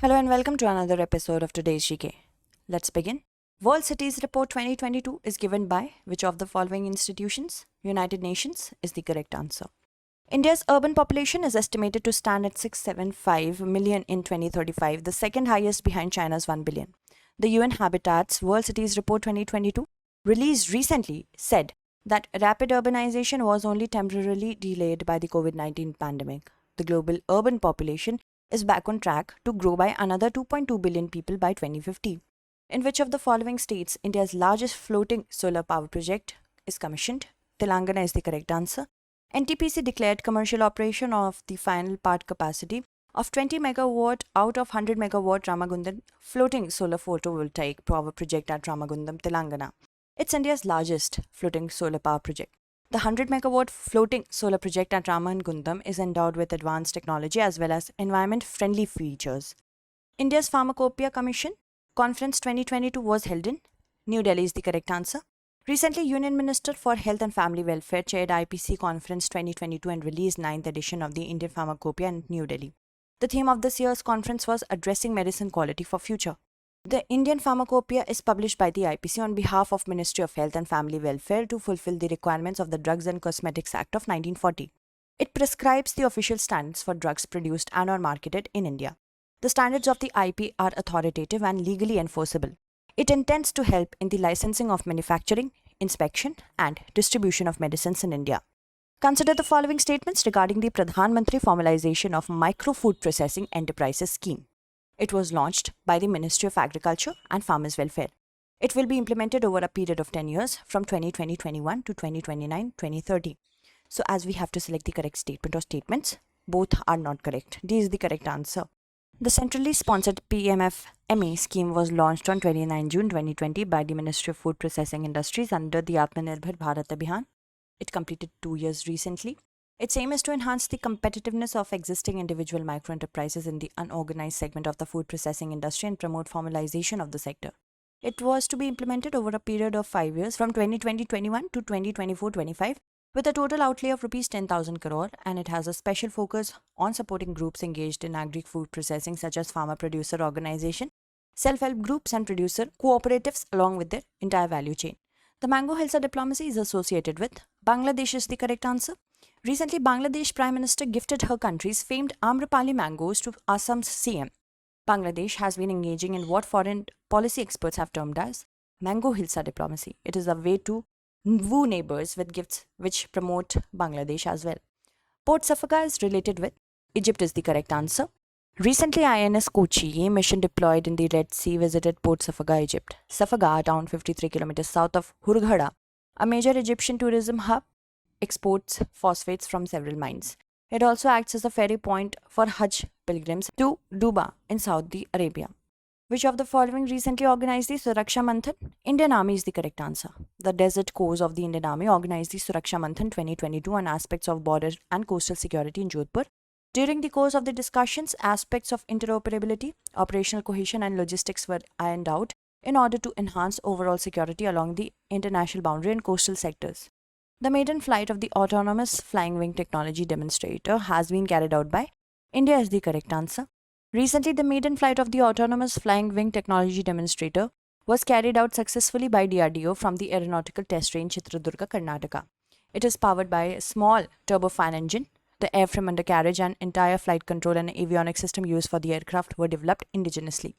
Hello and welcome to another episode of today's GK. Let's begin. World Cities Report 2022 is given by which of the following institutions? United Nations is the correct answer. India's urban population is estimated to stand at 675 million in 2035, the second highest behind China's 1 billion. The UN Habitat's World Cities Report 2022, released recently, said that rapid urbanization was only temporarily delayed by the COVID-19 pandemic. The global urban population is back on track to grow by another 2.2 billion people by 2050. In which of the following states India's largest floating solar power project is commissioned? Telangana is the correct answer. NTPC declared commercial operation of the final part capacity of 20 megawatt out of 100 megawatt Ramagundam floating solar photovoltaic power project at Ramagundam, Telangana. It's India's largest floating solar power project. The 100 megawatt floating solar project at Ramagundam is endowed with advanced technology as well as environment-friendly features. India's Pharmacopoeia Conference 2022 was held in New Delhi is the correct answer. Recently, Union Minister for Health and Family Welfare chaired IPC Conference 2022 and released 9th edition of the Indian Pharmacopoeia in New Delhi. The theme of this year's conference was Addressing Medicine Quality for Future. The Indian Pharmacopoeia is published by the IPC on behalf of Ministry of Health and Family Welfare to fulfill the requirements of the Drugs and Cosmetics Act of 1940. It prescribes the official standards for drugs produced and or marketed in India. The standards of the IP are authoritative and legally enforceable. It intends to help in the licensing of manufacturing, inspection, and distribution of medicines in India. Consider the following statements regarding the Pradhan Mantri Formalisation of Micro Food Processing Enterprises Scheme. It was launched by the Ministry of Agriculture and Farmers Welfare. It will be implemented over a period of 10 years from 2020-21 to 2029-2030. So as we have to select the correct statement or statements, both are not correct. D is the correct answer. The centrally sponsored PMFME scheme was launched on 29 June 2020 by the Ministry of Food Processing Industries under the Atmanirbhar Bharat Abhiyan. It completed 2 years recently. Its aim is to enhance the competitiveness of existing individual micro-enterprises in the unorganized segment of the food processing industry and promote formalization of the sector. It was to be implemented over a period of 5 years from 2020-21 to 2024-25 with a total outlay of Rs 10,000 crore, and it has a special focus on supporting groups engaged in agri-food processing such as farmer producer organization, self-help groups and producer cooperatives along with their entire value chain. The Mango-Hilsa Diplomacy is associated with Bangladesh is the correct answer. Recently, Bangladesh Prime Minister gifted her country's famed Amrapali mangoes to Assam's CM. Bangladesh has been engaging in what foreign policy experts have termed as Mango-Hilsa Diplomacy. It is a way to woo neighbors with gifts which promote Bangladesh as well. Port Safaga is related with Egypt is the correct answer. Recently, INS Kochi, a mission deployed in the Red Sea, visited Port Safaga, Egypt. Safaga, a town 53 kilometers south of Hurghada, a major Egyptian tourism hub, exports phosphates from several mines. It also acts as a ferry point for Hajj pilgrims to Dubai in Saudi Arabia. Which of the following recently organized the Suraksha Manthan? Indian Army is the correct answer. The Desert Corps of the Indian Army organized the Suraksha Manthan 2022 on aspects of border and coastal security in Jodhpur. During the course of the discussions, aspects of interoperability, operational cohesion and logistics were ironed out in order to enhance overall security along the international boundary and coastal sectors. The maiden flight of the autonomous flying wing technology demonstrator has been carried out by India is the correct answer. Recently, the maiden flight of the autonomous flying wing technology demonstrator was carried out successfully by DRDO from the Aeronautical Test Range Chitradurga, Karnataka. It is powered by a small turbofan engine. The airframe, undercarriage and entire flight control and avionics system used for the aircraft were developed indigenously.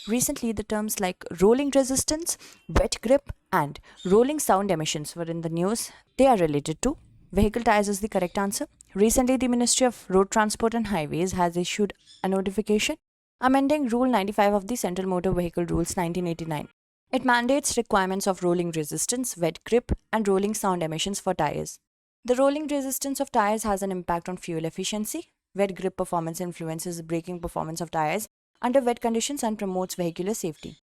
Recently, the terms like rolling resistance, wet grip and rolling sound emissions were in the news. They are related to vehicle tires is the correct answer. Recently, the Ministry of Road Transport and Highways has issued a notification amending Rule 95 of the Central Motor Vehicle Rules 1989. It mandates requirements of rolling resistance, wet grip and rolling sound emissions for tires. The rolling resistance of tires has an impact on fuel efficiency. Wet grip performance influences the braking performance of tires under wet conditions and promotes vehicular safety.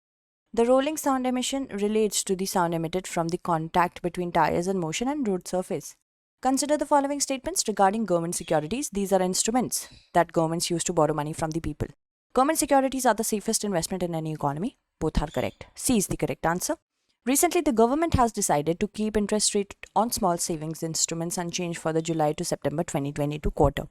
The rolling sound emission relates to the sound emitted from the contact between tires and motion and road surface. Consider the following statements regarding government securities. These are instruments that governments use to borrow money from the people. Government securities are the safest investment in any economy. Both are correct. C is the correct answer. Recently, the government has decided to keep interest rate on small savings instruments unchanged for the July to September 2022 quarter.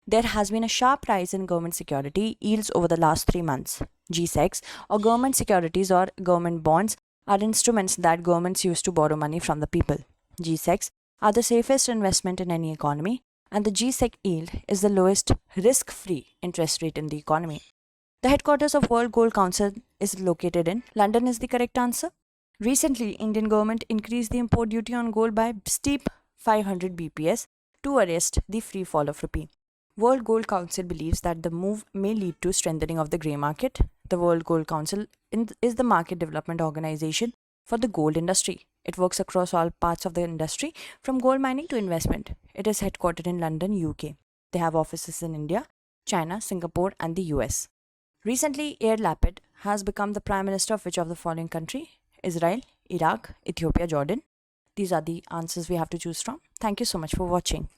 There has been a sharp rise in government security yields over the last 3 months. GSECs, or government securities or government bonds, are instruments that governments use to borrow money from the people. GSECs are the safest investment in any economy, and the GSEC yield is the lowest risk-free interest rate in the economy. The headquarters of World Gold Council is located in London is the correct answer. Recently, Indian government increased the import duty on gold by steep 500 bps to arrest the free fall of rupee. World Gold Council believes that the move may lead to strengthening of the grey market. The World Gold Council is the market development organization for the gold industry. It works across all parts of the industry, from gold mining to investment. It is headquartered in London, UK. They have offices in India, China, Singapore, and the US. Recently, Yair Lapid has become the Prime Minister of which of the following country? Israel, Iraq, Ethiopia, Jordan. These are the answers we have to choose from. Thank you so much for watching.